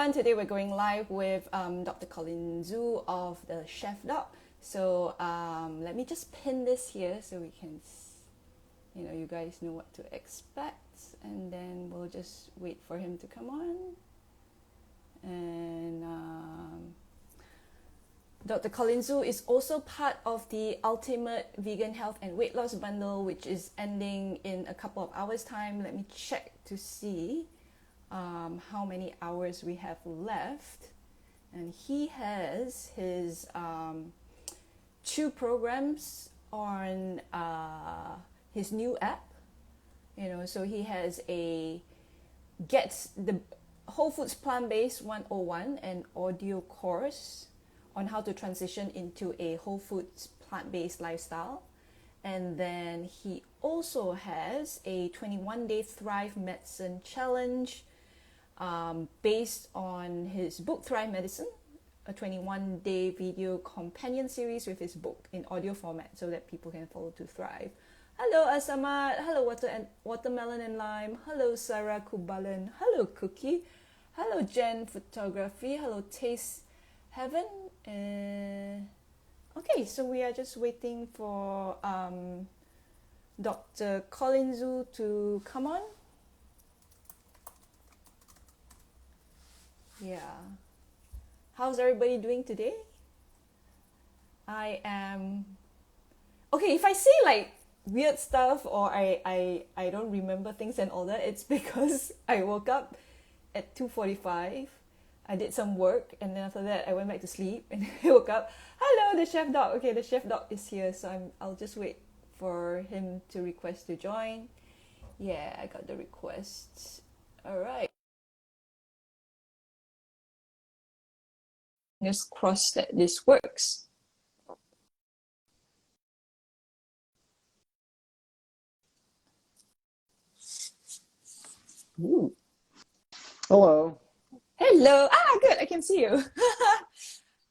everyone. Today we're going live with Dr. Colin Zhu of the Chef Doc. So let me just pin this here so we can, you guys know what to expect, and then we'll just wait for him to come on. And Dr. Colin Zhu is also part of the Ultimate Vegan Health and Weight Loss Bundle, which is ending in a couple of hours' time. Let me check to see how many hours we have left. And he has his 2 programs on his new app. So he has a Get the Whole Foods Plant-Based 101, an audio course on how to transition into a whole foods plant-based lifestyle. And then he also has a 21-day Thrive Medicine Challenge based on his book Thrive Medicine, a 21-day video companion series with his book in audio format so that people can follow to thrive. Hello Asamat, hello Watermelon and Lime, hello Sarah Kubalan, hello Cookie, hello Jen Photography, hello Taste Heaven. Okay, so we are just waiting for Dr. Colin Zhu to come on. Yeah. How's everybody doing today? I am... Okay, if I say like weird stuff or I don't remember things and all that, it's because I woke up at 2:45. I did some work, and then after that I went back to sleep, and I woke up. Hello, the Chef Doc. Okay, the Chef Doc is here, so I'll just wait for him to request to join. Yeah, I got the request. All right. Just cross that this works. Ooh. Hello. Hello. Good. I can see you.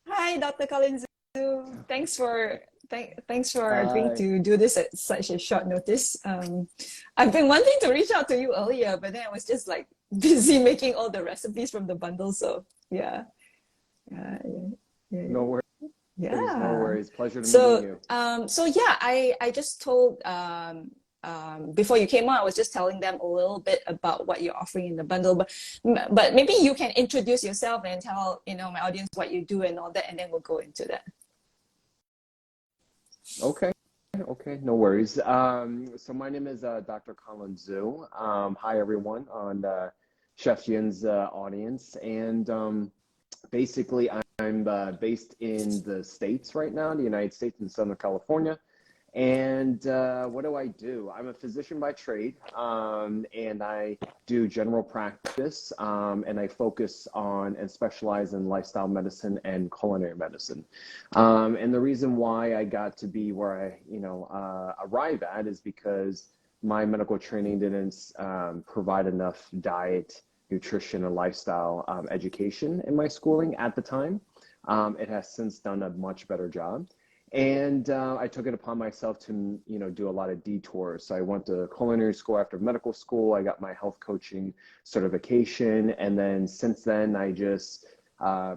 Hi, Dr. Colin Zhu. Thanks for agreeing to do this at such a short notice. I've been wanting to reach out to you earlier, but then I was just like busy making all the recipes from the bundle. So yeah. No worries. Yeah. No worries. Pleasure to meet you. So yeah, I just told before you came on, I was just telling them a little bit about what you're offering in the bundle, but maybe you can introduce yourself and tell my audience what you do and all that, and then we'll go into that. Okay, no worries. So my name is Dr. Colin Zhu. Hi everyone on Chef Yin's audience, and basically I'm based in the States right now, the United States in Southern California. And what do? I'm a physician by trade, and I do general practice, and I focus on and specialize in lifestyle medicine and culinary medicine. And the reason why I got to be where I, arrive at is because my medical training didn't provide enough diet, nutrition, and lifestyle education in my schooling at the time. It has since done a much better job. And I took it upon myself to, do a lot of detours. So I went to culinary school after medical school. I got my health coaching certification. And then since then, I just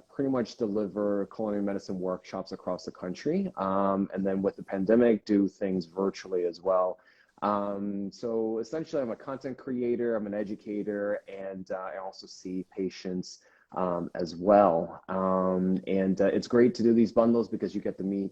pretty much deliver culinary medicine workshops across the country. And then with the pandemic, do things virtually as well. So essentially, I'm a content creator, I'm an educator, and I also see patients as well. And it's great to do these bundles because you get to meet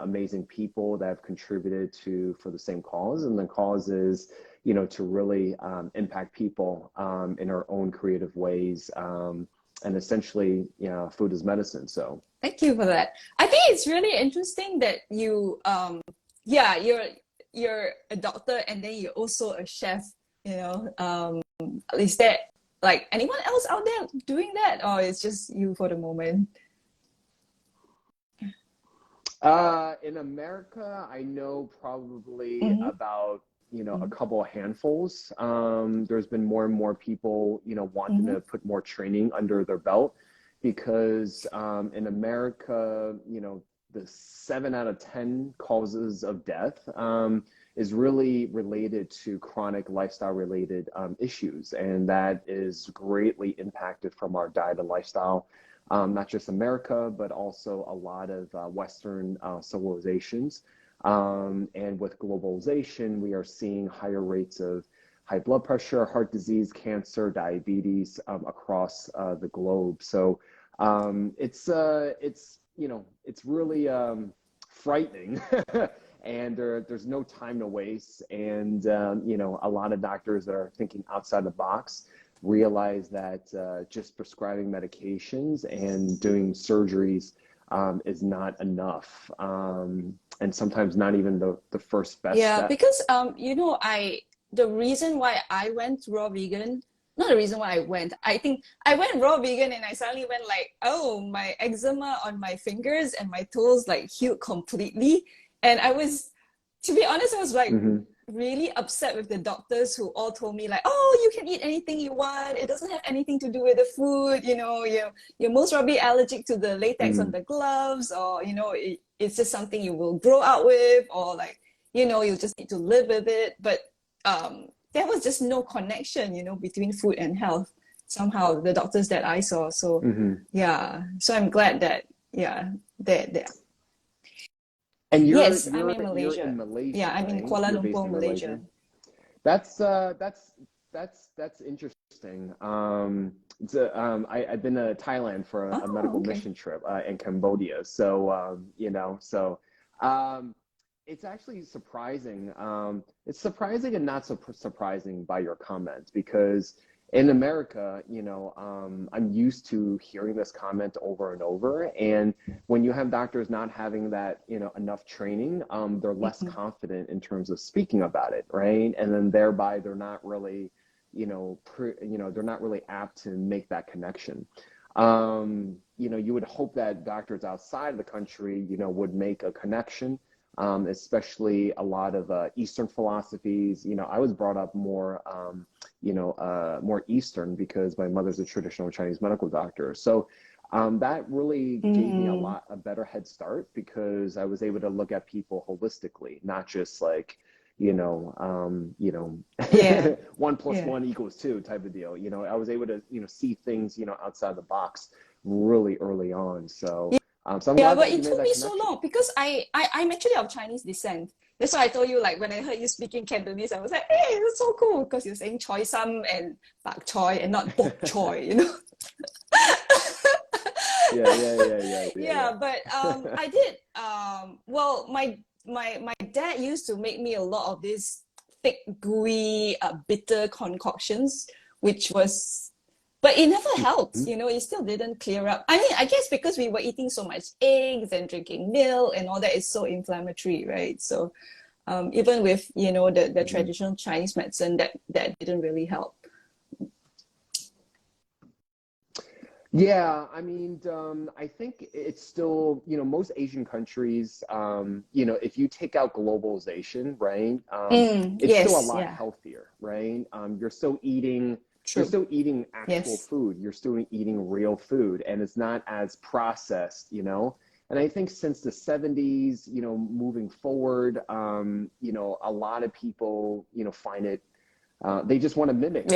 amazing people that have contributed for the same cause, and the cause is, to really impact people in our own creative ways, and essentially, food is medicine. So thank you for that. I think it's really interesting that you, you're a doctor and then you're also a chef. Is there like anyone else out there doing that, or it's just you for the moment? In America, I know probably about, a couple of handfuls. There's been more and more people, wanting to put more training under their belt because in America, the 7 out of 10 causes of death is really related to chronic lifestyle related issues. And that is greatly impacted from our diet and lifestyle, not just America, but also a lot of Western civilizations. And with globalization, we are seeing higher rates of high blood pressure, heart disease, cancer, diabetes across the globe. So it's really frightening, and there's no time to waste. And a lot of doctors that are thinking outside the box realize that just prescribing medications and doing surgeries is not enough, and sometimes not even the first best step. Because the reason why I went raw vegan, not the reason why I think I went raw vegan and I suddenly went like, oh, my eczema on my fingers and my toes like healed completely. And to be honest, I was like really upset with the doctors who all told me like, oh, you can eat anything you want. It doesn't have anything to do with the food. You're most probably allergic to the latex on the gloves, or, it's just something you will grow out with, or like, you just need to live with it. But there was just no connection, between food and health. Somehow the doctors that I saw. So so I'm glad that they're And yes, I'm in you're Malaysia. in Malaysia. Yeah, I'm in right? Kuala You're based Lumpur, in Malaysia. That's interesting. I've been to Thailand for a medical mission trip in Cambodia. So it's actually surprising. It's surprising and not so surprising by your comments, because in America, I'm used to hearing this comment over and over. And when you have doctors not having that, enough training, they're less confident in terms of speaking about it, right? And then thereby they're not really, they're not really apt to make that connection. You would hope that doctors outside of the country, would make a connection. Especially a lot of Eastern philosophies. I was brought up more, more Eastern, because my mother's a traditional Chinese medical doctor. So that really gave me a better head start, because I was able to look at people holistically, not just like, 1 + 1 = 2 type of deal. I was able to, see things, outside the box really early on. So. So I'm glad But that you it made took that me connection. so long, because I'm actually of Chinese descent. That's why I told you, like, when I heard you speaking Cantonese, I was like, hey, that's so cool, because you're saying choi sam and bak choy and not bok choy, Yeah. But I did. Well, my dad used to make me a lot of these thick, gooey, bitter concoctions, which was. But it never helped, it still didn't clear up. I mean, I guess because we were eating so much eggs and drinking milk and all that is so inflammatory, right? So even with, the traditional Chinese medicine, that didn't really help. Yeah, I mean, I think it's still, most Asian countries, if you take out globalization, right, it's still a lot healthier, right? You're still eating actual food. You're still eating real food, and it's not as processed, And I think since the 70s, moving forward, a lot of people, find it, they just want to mimic,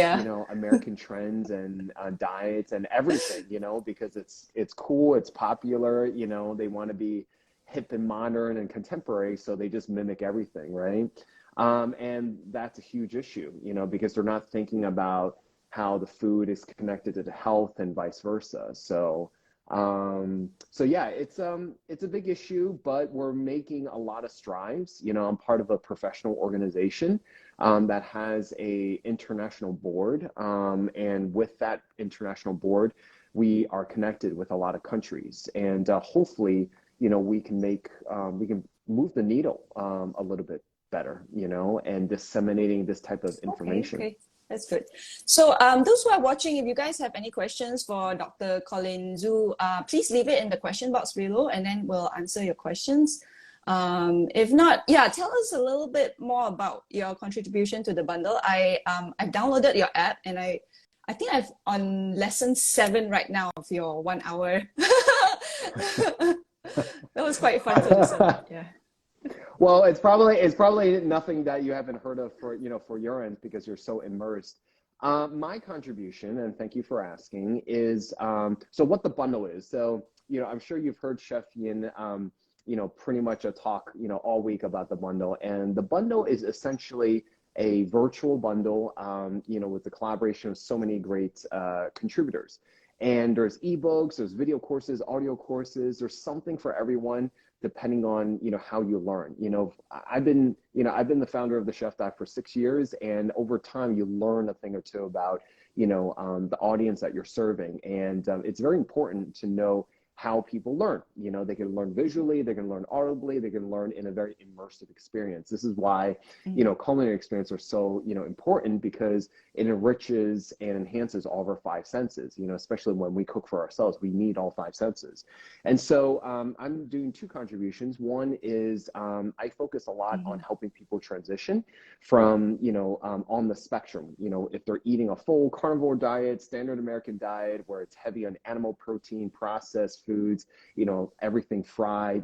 American trends and diets and everything, because it's cool, it's popular, they want to be hip and modern and contemporary, so they just mimic everything, right? And that's a huge issue, because they're not thinking about how the food is connected to the health and vice versa. So yeah, it's a big issue, but we're making a lot of strides. I'm part of a professional organization that has a international board, and with that international board, we are connected with a lot of countries, and hopefully, we can move the needle a little bit better, and disseminating this type of information. Okay. That's good. So those who are watching, if you guys have any questions for Dr. Colin Zhu, please leave it in the question box below, and then we'll answer your questions. If not, tell us a little bit more about your contribution to the bundle. I've downloaded your app, and I think I've on lesson 7 right now of your 1 hour. That was quite fun to listen. Yeah. Well, it's probably nothing that you haven't heard of for for your end because you're so immersed. My contribution, and thank you for asking, is so what the bundle is. So I'm sure you've heard Chef Yin, pretty much a talk all week about the bundle, and the bundle is essentially a virtual bundle, with the collaboration of so many great contributors. And there's eBooks, there's video courses, audio courses, there's something for everyone depending on how you learn. I've been the founder of the Chef Doc for 6 years, and over time you learn a thing or two about the audience that you're serving, and it's very important to know how people learn. They can learn visually, they can learn audibly, they can learn in a very immersive experience. This is why culinary experience are so important, because it enriches and enhances all of our five senses. Especially when we cook for ourselves, we need all five senses. And so I'm doing two contributions. One is I focus a lot on helping people transition from on the spectrum. If they're eating a full carnivore diet, standard American diet, where it's heavy on animal protein, processed foods, everything fried,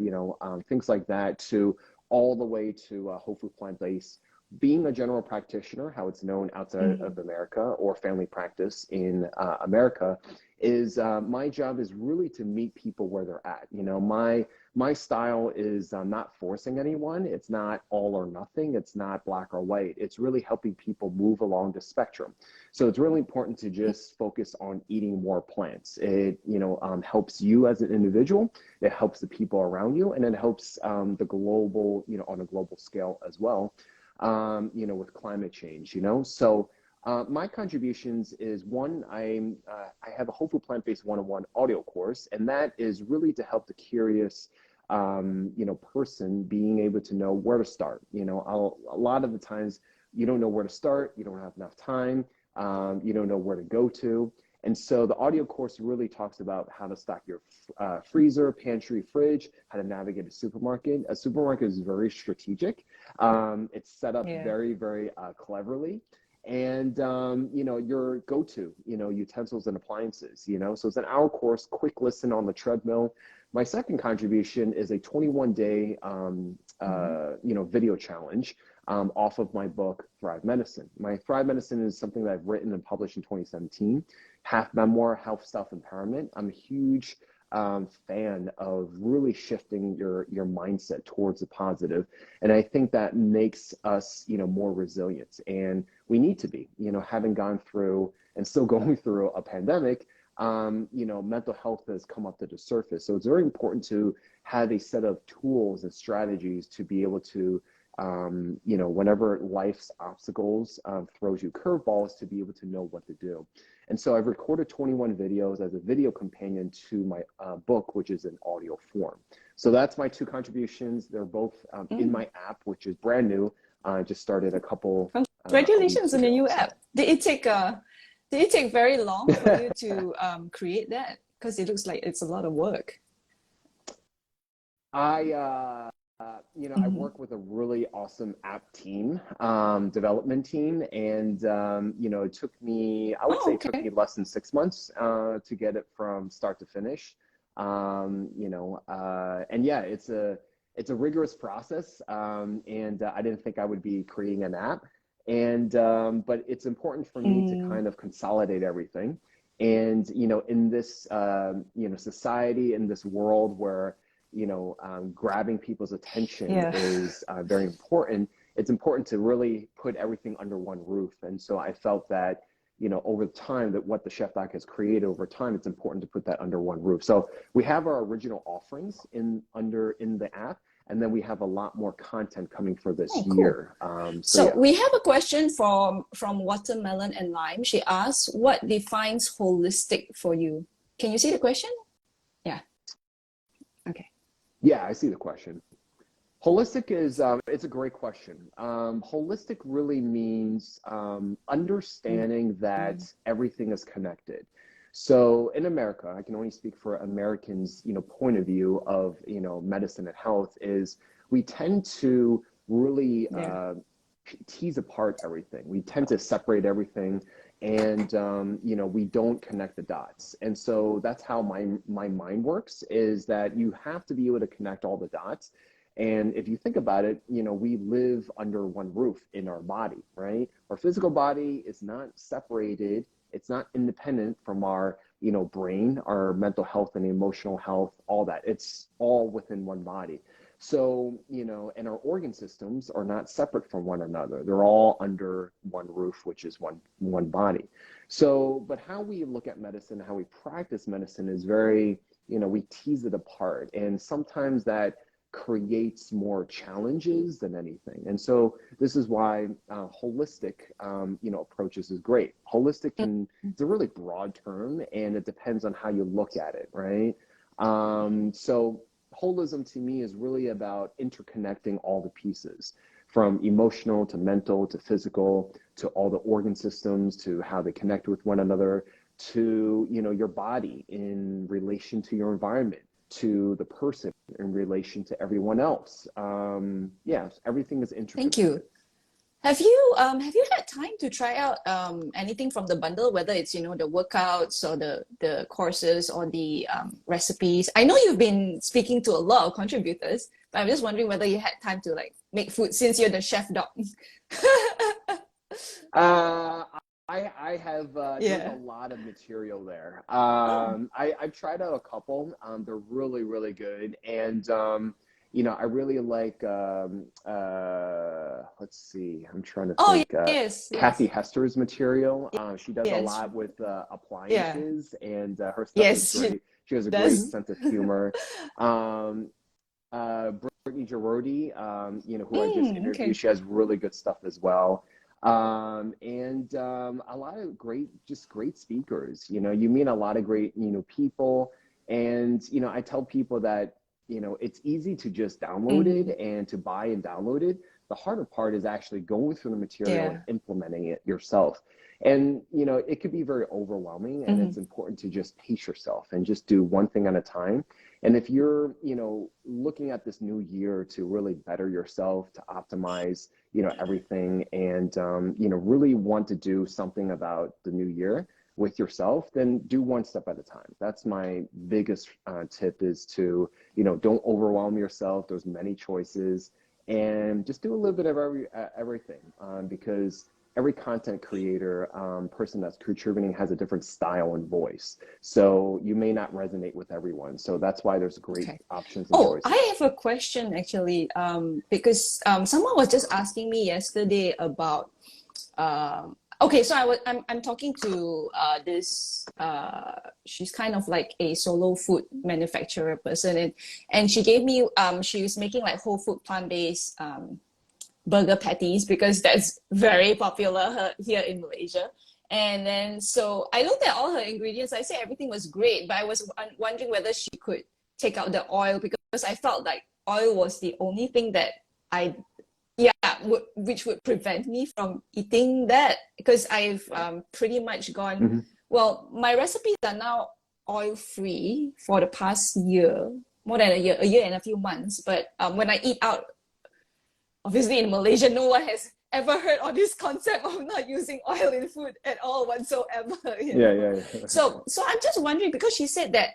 things like that, to all the way to whole food plant-based. Being a general practitioner, how it's known outside of America, or family practice in America, is my job is really to meet people where they're at. My style is not forcing anyone. It's not all or nothing. It's not black or white. It's really helping people move along the spectrum. So it's really important to just focus on eating more plants. It helps you as an individual. It helps the people around you, and it helps the global, on a global scale as well. With climate change. So my contributions is, one, I have a whole food plant-based 101 audio course, and that is really to help the curious person being able to know where to start. A lot of the times you don't know where to start, you don't have enough time, you don't know where to go to. And so the audio course really talks about how to stock your freezer, pantry, fridge, how to navigate a supermarket. A supermarket is very strategic. It's set up very, very cleverly. And, your go-to, utensils and appliances, so it's an hour course, quick listen on the treadmill. My second contribution is a 21-day, video challenge off of my book, Thrive Medicine. My Thrive Medicine is something that I've written and published in 2017, half memoir, half self-empowerment. I'm a huge fan of really shifting your mindset towards the positive. And I think that makes us, more resilient. And we need to be, having gone through and still going through a pandemic, mental health has come up to the surface. So it's very important to have a set of tools and strategies to be able to, whenever life's obstacles throws you curveballs, to be able to know what to do. And so I've recorded 21 videos as a video companion to my book, which is in audio form. So that's my two contributions. They're both in my app, which is brand new. I just started a couple. Congratulations on the new app. Did it take very long for you to create that? Because it looks like it's a lot of work. I work with a really awesome app team, development team, and it took me, I would say, it took me less than 6 months to get it from start to finish. And yeah, it's a rigorous process, and I didn't think I would be creating an app, and but it's important for me to kind of consolidate everything, and in this society, in this world where grabbing people's attention is very important. It's important to really put everything under one roof. And so I felt that, over time, that what the Chef Doc has created over time, it's important to put that under one roof. So we have our original offerings in the app, and then we have a lot more content coming for this year. So we have a question from Watermelon and Lime. She asks, what defines holistic for you? Can you see the question? Yeah. Okay. Yeah, I see the question. Holistic is, it's a great question. Holistic really means understanding that everything is connected. So in America, I can only speak for Americans, point of view of, medicine and health, is we tend to really tease apart everything. We tend to separate everything, and we don't connect the dots. And so that's how my mind works, is that you have to be able to connect all the dots. And if you think about it, we live under one roof in our body, right? Our physical body is not separated. It's not independent from our, brain, our mental health and emotional health, all that. It's all within one body. So, and our organ systems are not separate from one another. They're all under one roof, which is one body. So, but how we look at medicine, how we practice medicine is very, we tease it apart. And sometimes that creates more challenges than anything. And so this is why holistic, approaches is great. Holistic it's a really broad term, and it depends on how you look at it, right? So holism to me is really about interconnecting all the pieces, from emotional to mental to physical to all the organ systems, to how they connect with one another, to your body in relation to your environment, to the person in relation to everyone else. Yes, everything is interconnected. Thank you. Have you had time to try out anything from the bundle, whether it's the workouts or the courses or the recipes? I know you've been speaking to a lot of contributors, but I'm just wondering whether you had time to make food, since you're the chef doc. I have there's a lot of material there. I've tried out a couple. They're really, really good. And I really like let's see, I'm trying to think. Yes, Kathy Hester's material. She does a lot with appliances, and her stuff is great. She has a great sense of humor. Brittany Girardi, who I just interviewed, she has really good stuff as well. And a lot of great speakers. You meet a lot of great, people. And, I tell people that, it's easy to just download it and to buy and download it. The harder part is actually going through the material and implementing it yourself. And, it could be very overwhelming, and it's important to just pace yourself and just do one thing at a time. And if you're, looking at this new year to really better yourself, to optimize, everything, and, really want to do something about the new year with yourself, then do one step at a time. That's my biggest tip, is to, don't overwhelm yourself. There's many choices, and just do a little bit of everything, because every content creator, person that's contributing, has a different style and voice. So you may not resonate with everyone. So that's why there's great options and choices. I have a question actually, because someone was just asking me yesterday about, so I'm talking to this, she's kind of like a solo food manufacturer person, and she gave me, she was making like whole food plant-based burger patties, because that's very popular here in Malaysia. And then so I looked at all her ingredients. I said everything was great, but I was wondering whether she could take out the oil, because I felt like oil was the only thing that which would prevent me from eating that, because I've pretty much gone, well, my recipes are now oil-free for the past year, more than a year and a few months. But when I eat out, obviously in Malaysia, no one has ever heard of this concept of not using oil in food at all whatsoever. Yeah. So I'm just wondering, because she said that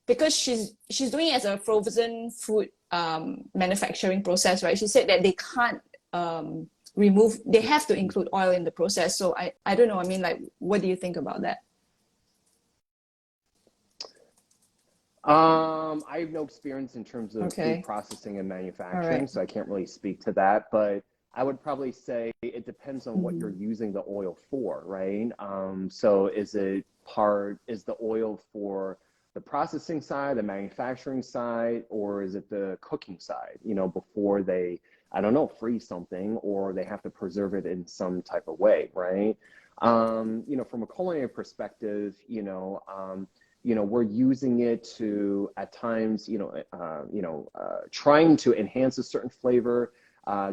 because she's doing it as a frozen food manufacturing process, right? She said that they can't they have to include oil in the process. So I don't know. I mean, like, what do you think about that? I have no experience in terms of food processing and manufacturing, so I can't really speak to that. But I would probably say it depends on what you're using the oil for, right? So is the oil for the processing side, the manufacturing side, or is it the cooking side, before they, I don't know, freeze something, or they have to preserve it in some type of way, right? From a culinary perspective, we're using it to, at times, trying to enhance a certain flavor.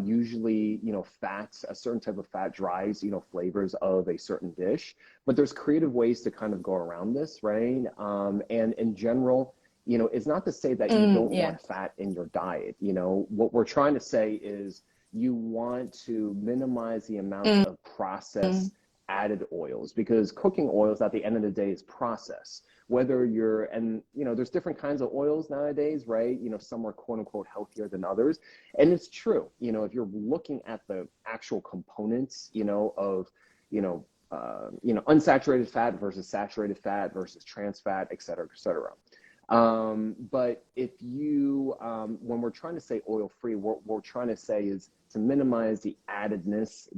Usually, fats, a certain type of fat drives, flavors of a certain dish. But there's creative ways to kind of go around this, right? And in general, it's not to say that you don't want fat in your diet. What we're trying to say is you want to minimize the amount of processed added oils, because cooking oils at the end of the day is process. whether you're, and there's different kinds of oils nowadays, right? Some are quote unquote healthier than others. And it's true, if you're looking at the actual components, of, unsaturated fat versus saturated fat versus trans fat, et cetera, et cetera. But if you, when we're trying to say oil-free, what we're trying to say is to minimize the addedness,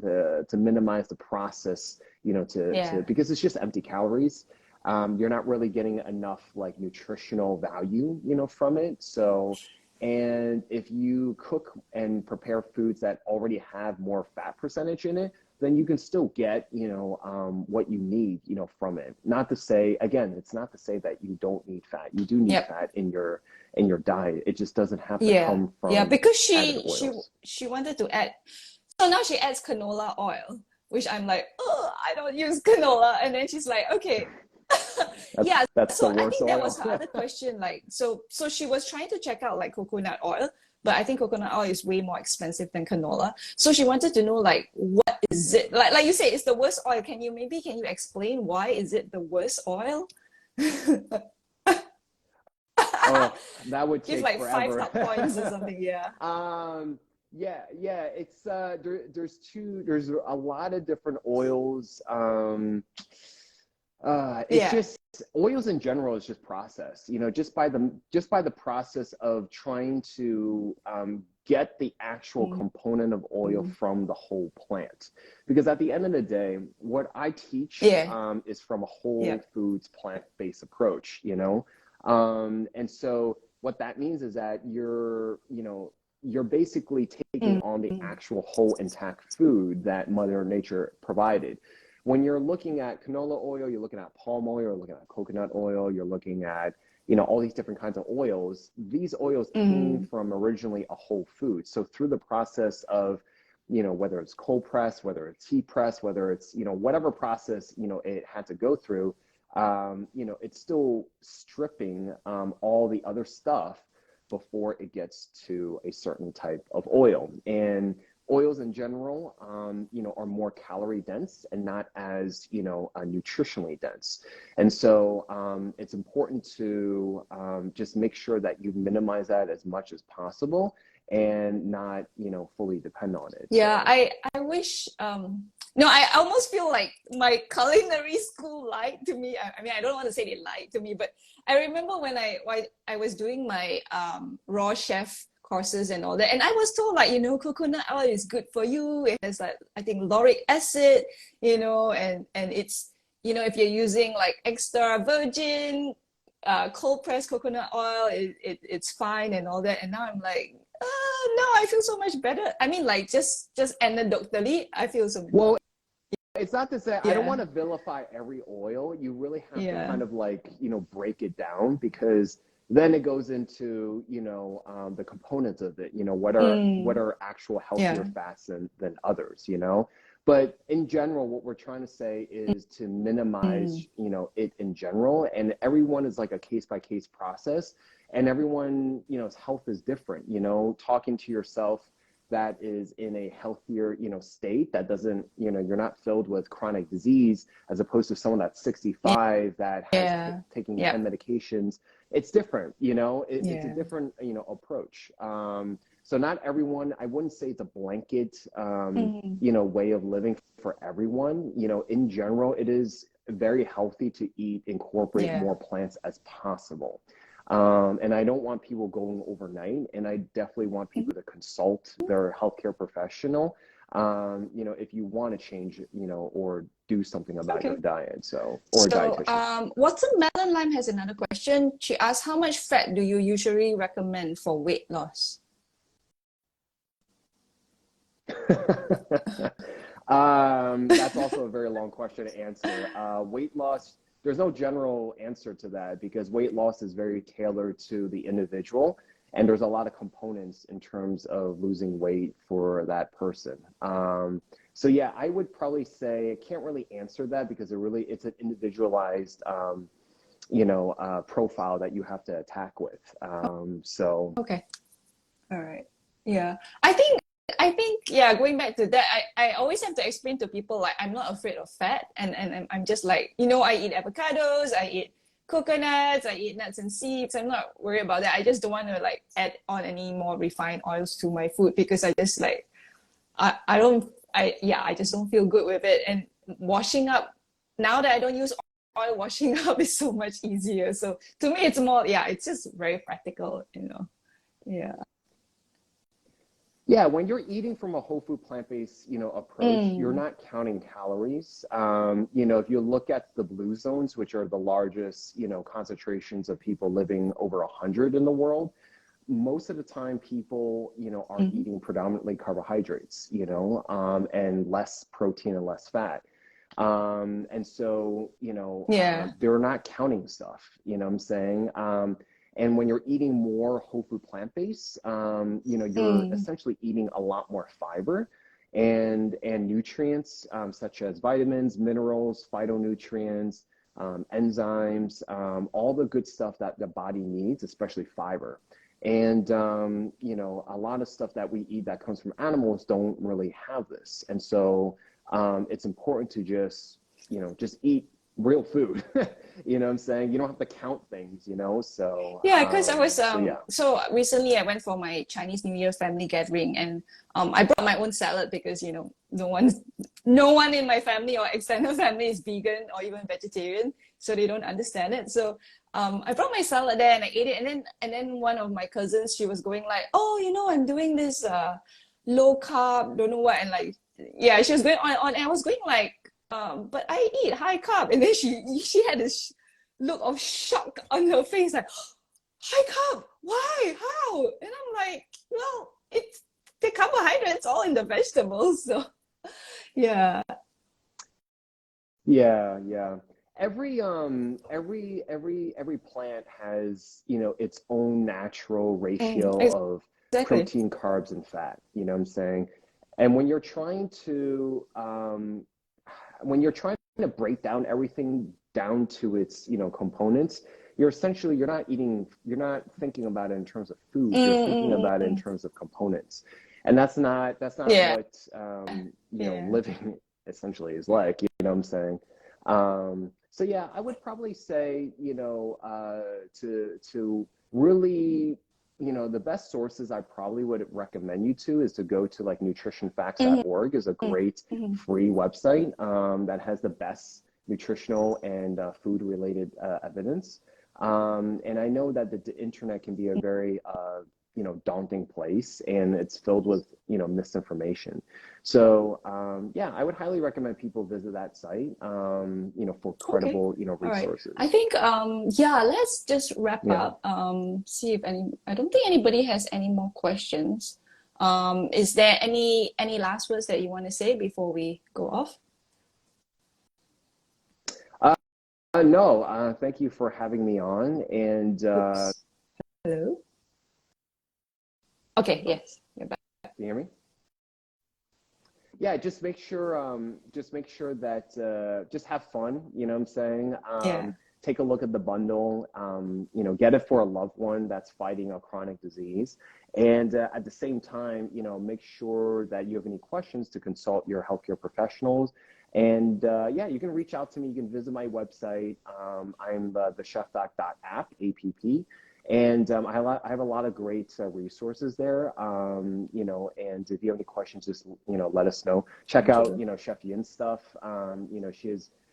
to minimize the process, because it's just empty calories. You're not really getting enough like nutritional value, from it. So, and if you cook and prepare foods that already have more fat percentage in it, then you can still get, what you need, from it. Not to say, again, it's not to say that you don't need fat. You do need fat in your diet. It just doesn't have to come from because she wanted to add. So now she adds canola oil, which I'm like, oh, I don't use canola. And then she's like, okay. That's so the worst I think that oil. was her other question. Like, so she was trying to check out like coconut oil, but I think coconut oil is way more expensive than canola. So she wanted to know like, what is it? Like you say, it's the worst oil. Can you explain why is it the worst oil? Oh, that would take give like forever. 5 top points or something. Yeah. It's there's a lot of different oils. It's just oils in general is just process, just by the process of trying to get the actual component of oil from the whole plant. Because at the end of the day, what I teach is from a whole foods plant-based approach, and so what that means is that you're basically taking on the actual whole intact food that Mother Nature provided. When you're looking at canola oil, you're looking at palm oil, you're looking at coconut oil, you're looking at, all these different kinds of oils. These oils came from originally a whole food. So through the process of, whether it's cold press, whether it's heat press, whether it's, whatever process, it had to go through, it's still stripping all the other stuff before it gets to a certain type of oil. And oils in general, are more calorie dense and not as, nutritionally dense. And so it's important to just make sure that you minimize that as much as possible and not, fully depend on it. Yeah, so. I wish, no, I almost feel like my culinary school lied to me. I mean, I don't want to say they lied to me, but I remember when I was doing my raw chef courses and all that, and I was told like, coconut oil is good for you. It has like, I think, lauric acid, and it's, if you're using like extra virgin cold pressed coconut oil, it's fine and all that. And now I'm like, no, I feel so much better. I mean, like just anecdotally, I feel so much well, it's not to say I don't want to vilify every oil. You really have to kind of like, break it down, because then it goes into, the components of it, what are actual healthier fats than others, But in general, what we're trying to say is to minimize, it in general. And everyone is like a case-by-case process. And everyone, health is different, talking to yourself that is in a healthier, state that doesn't, you're not filled with chronic disease, as opposed to someone that's 65 that has taking 10 medications. It's different, it's a different, approach. So not everyone, I wouldn't say it's a blanket, way of living for everyone. In general, it is very healthy to incorporate more plants as possible. And I don't want people going overnight, and I definitely want people to consult their healthcare professional, if you want to change, or do something about your diet. So dietitian. Watermelon Lime has another question. She asked, how much fat do you usually recommend for weight loss? That's also a very long question to answer. Weight loss, there's no general answer to that, because weight loss is very tailored to the individual, and there's a lot of components in terms of losing weight for that person. So yeah, I would probably say I can't really answer that, because it's an individualized, profile that you have to attack with. Okay, all right, yeah. I think, going back to that, I always have to explain to people, like, I'm not afraid of fat, and I'm just like, I eat avocados, I eat coconuts, I eat nuts and seeds. I'm not worried about that. I just don't want to like add on any more refined oils to my food because I just like I just don't feel good with it. And washing up, now that I don't use oil, washing up is so much easier. So to me it's more, it's just very practical, you know. Yeah. Yeah, when you're eating from a whole food plant-based, approach, you're not counting calories. If you look at the blue zones, which are the largest, concentrations of people living over 100 in the world, most of the time people, are eating predominantly carbohydrates, and less protein and less fat. And so, they're not counting stuff, you know what I'm saying? And when you're eating more whole food plant-based, you're essentially eating a lot more fiber and nutrients, such as vitamins, minerals, phytonutrients, enzymes, all the good stuff that the body needs, especially fiber. And, a lot of stuff that we eat that comes from animals don't really have this. And so it's important to just eat real food. You know what I'm saying? You don't have to count things, so yeah, because I was so recently I went for my Chinese New Year family gathering, and I brought my own salad because no one in my family or extended family is vegan or even vegetarian, so they don't understand it. So I brought my salad there and I ate it, and then one of my cousins, she was going like, oh, I'm doing this low carb, don't know what, and like she was going on and I was going like, but I eat high carb. And then she had this look of shock on her face, like, high carb? Why? How? And I'm like, well, it's the carbohydrates all in the vegetables. So yeah. Yeah. Every plant has, its own natural ratio of protein, carbs, and fat. You know what I'm saying? And when you're trying to break down everything down to its, components, you're not thinking about it in terms of food. You're thinking about it in terms of components. And that's not what, living essentially is like, you know what I'm saying? So yeah, I would probably say, to really, the best sources I probably would recommend you to is to go to like nutritionfacts.org is a great free website that has the best nutritional and food related evidence. And I know that the internet can be a very, daunting place, and it's filled with, misinformation. So I would highly recommend people visit that site, for credible, resources. Right. I think, let's just wrap up. See if I don't think anybody has any more questions. Is there any last words that you want to say before we go off? No, thank you for having me on. And hello. Okay. Yes, you're back. Can you hear me? Yeah, just make sure that just have fun, you know what I'm saying? Take a look at the bundle, get it for a loved one that's fighting a chronic disease. And at the same time, make sure that you have any questions to consult your healthcare professionals. And you can reach out to me. You can visit my website. I'm the chefdoc.app, app. And I have a lot of great resources there, and if you have any questions, just, let us know. Check out, Chef Yin's stuff.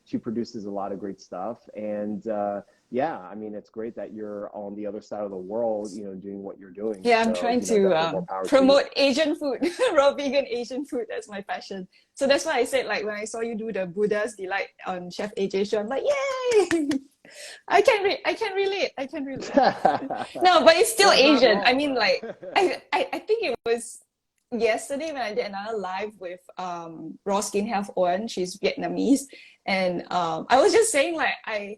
She produces a lot of great stuff. And I mean, it's great that you're on the other side of the world, doing what you're doing. Yeah, I'm trying to promote Asian food, raw vegan Asian food. That's my passion. So that's why I said, like, when I saw you do the Buddha's Delight on Chef AJ show, I'm like, yay! I can relate. No, but it's still Asian. I mean, like, I think it was yesterday when I did another live with Raw Skin Health Owen. She's Vietnamese, and I was just saying, like, I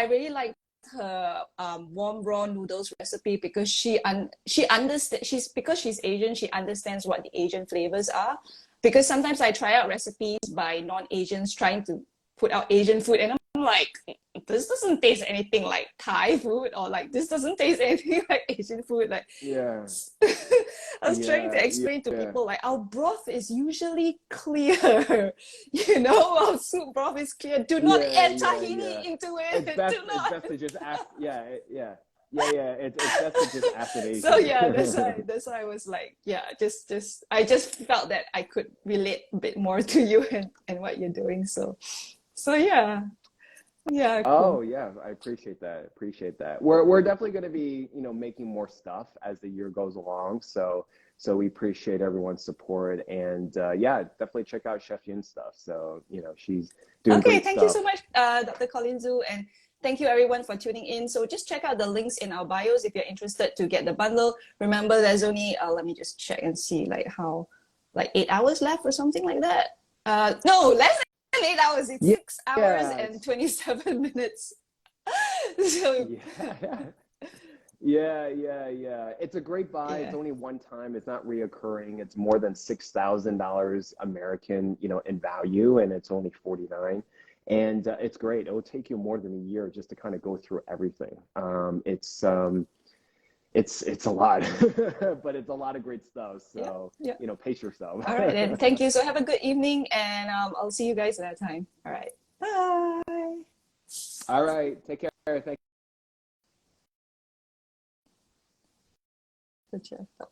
really like her warm raw noodles recipe because she understands. Because she's Asian, she understands what the Asian flavors are. Because sometimes I try out recipes by non-Asians trying to put out Asian food, and I'm like, this doesn't taste anything like Thai food, or like this doesn't taste anything like Asian food. Like, Yeah. I was trying to Yeah. explain to Yeah. people like our broth is usually clear. You know, our soup broth is clear. Do not Yeah. add Yeah. Yeah. tahini into It's it. best. Do It's not. best to just ask. Yeah. Yeah. Yeah. Yeah. It's best to just acid So Asian. yeah, that's why I was like, yeah, I just felt that I could relate a bit more to you and what you're doing. So yeah. Yeah, Oh cool. yeah, I appreciate that. Appreciate that. We're definitely going to be, making more stuff as the year goes along. So we appreciate everyone's support, and yeah, definitely check out Chef Yin's stuff. So, she's doing Okay, great thank you stuff. so much, Dr. Colin Zhu, and thank you everyone for tuning in. So just check out the links in our bios if you're interested to get the bundle. Remember, there's only let me just check and see like how, like 8 hours left or something like that. No, less than 8 hours. It's Yeah. 6 hours Yeah. and 27 minutes. So Yeah. Yeah, yeah, yeah. It's a great buy. It's yeah, only one time. It's not reoccurring. It's more than $6,000 American, in value, and it's only 49. And it's great. It will take you more than a year just to kind of go through everything. It's a lot, but it's a lot of great stuff. yeah, So, yeah. pace yourself. All right, then. Thank you. So have a good evening, and I'll see you guys at that time. All right. Bye. All right. Take care. Thank Such a